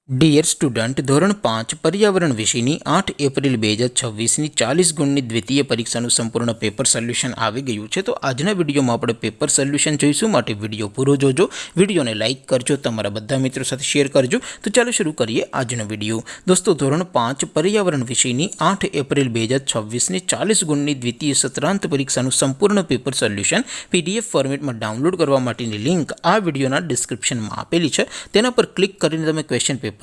Dear student, ધોરણ 5 પર્યાવરણ વિષયની 8 એપ્રિલ 2026ની 40 ગુણની દ્વિતીય પરીક્ષાનું સંપૂર્ણ પેપર સોલ્યુશન આવી ગયું છે। તો આજના વિડીયોમાં આપણે પેપર સોલ્યુશન જોઈશું, માટે વિડીયો પૂરો જોજો, વિડીયોને લાઇક કરજો, તમારા બધા મિત્રો સાથે શેર કરજો। તો ચાલો શરૂ કરીએ આજનો વિડીયો। દોસ્તો, ધોરણ 5 પર્યાવરણ વિષયની 8 એપ્રિલ 2026ની 40 ગુણની દ્વિતીય સત્રાંત પરીક્ષાનું સંપૂર્ણ પેપર સોલ્યુશન PDF ફોર્મેટમાં ડાઉનલોડ કરવા માટેની લિંક આ વિડીયોના ડિસ્ક્રિપ્શનમાં આપેલી છે। તેના પર ક્લિક કરીને તમે ક્વેશ્ચન પેપરની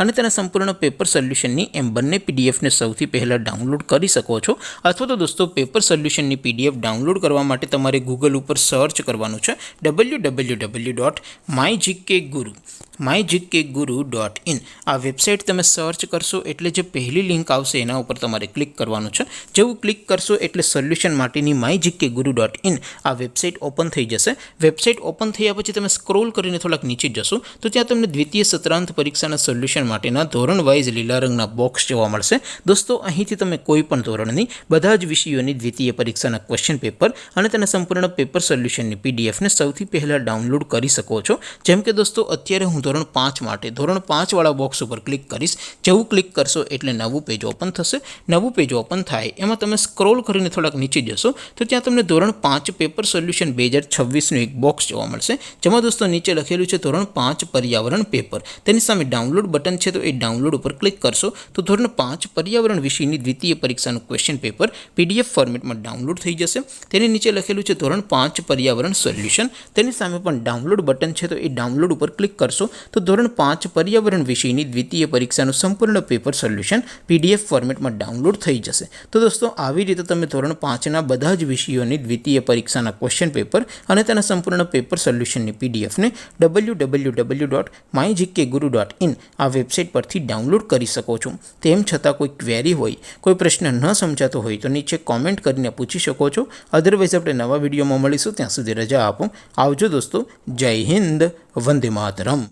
અને તેના સંપૂર્ણ પેપર સોલ્યુશનની એમ બંને પીડીએફને સૌથી પહેલાં ડાઉનલોડ કરી શકો છો। અથવા તો દોસ્તો, પેપર સોલ્યુશનની PDF ડાઉનલોડ કરવા માટે તમારે ગૂગલ ઉપર સર્ચ કરવાનું છે www.mygkguru.in। આ વેબસાઇટ તમે સર્ચ કરશો એટલે જે પહેલી લિંક આવશે એના ઉપર તમારે ક્લિક કરવાનું છે। જેવું ક્લિક કરશો એટલે સોલ્યુશન માટેની mygkguru.in આ વેબસાઇટ ઓપન થઈ જશે। વેબસાઇટ ઓપન થયા પછી તમે સ્ક્રોલ કરીને થોડાક નીચે જશો તો ત્યાં તમને દ્વિતીય સત્રાંત પરીક્ષાના સોલ્યુશન માટેના ધોરણ વાઇઝ લીલા રંગના બોક્સ જોવા મળશે। દોસ્તો, અહીંથી તમે કોઈ પણ ધોરણની બધા જ વિષયોની દ્વિતીય પરીક્ષાના ક્વેશ્ચન પેપર અને તેના સંપૂર્ણ પેપર સોલ્યુશનની પીડીએફને સૌથી પહેલાં ડાઉનલોડ કરી શકો છો। જેમ કે દોસ્તો, અત્યારે હું ધોરણ 5 માટે ધોરણ 5 વાળા બોક્સ ઉપર ક્લિક કરીશ। જેવું ક્લિક કરશો એટલે નવું પેજ ઓપન થશે। નવું પેજ ઓપન થાય એમાં તમે સ્ક્રોલ કરીને થોડાક નીચે જશો તો ત્યાં તમને ધોરણ 5 પેપર સોલ્યુશન 2026નું એક બોક્સ જોવા મળશે, જેમાં દોસ્તો નીચે લખેલું છે ધોરણ 5 પર્યાવરણ પેપર। તેની સામે ડાઉનલોડ બટન છે, તો એ ડાઉનલોડ ઉપર ક્લિક કરશો તો ધોરણ 5 પર્યાવરણ વિષયની દ્વિતીય પરીક્ષાનું ક્વેશ્ચન પેપર PDF ફોર્મેટમાં ડાઉનલોડ થઈ જશે। તેની નીચે લખેલું છે ધોરણ 5 પર્યાવરણ સોલ્યુશન। તેની સામે પણ ડાઉનલોડ બટન છે, તો એ ડાઉનલોડ ઉપર ક્લિક કરશો તો ધોરણ 5 પર્યાવરણ વિષયની દ્વિતીય પરીક્ષાનું સંપૂર્ણ પેપર સોલ્યુશન PDF ફોર્મેટમાં ડાઉનલોડ થઈ જશે। તો દોસ્તો, આવી રીતે તમે ધોરણ 5ના બધા જ વિષયોની દ્વિતીય પરીક્ષાના ક્વેશ્ચન પેપર અને તેના સંપૂર્ણ પેપર સોલ્યુશનની PDFને www.mygkguru.in આ વેબસાઇટ પરથી ડાઉનલોડ કરી શકો છો। તેમ છતાં કોઈ ક્વેરી હોય, કોઈ પ્રશ્ન ન સમજાતો હોય તો નીચે કોમેન્ટ કરીને પૂછી શકો છો। અધરવાઇઝ આપણે નવા વિડીયોમાં મળીશું, ત્યાં સુધી રજા આપો। આવજો દોસ્તો, જય હિન્દ, વંદે માતરમ।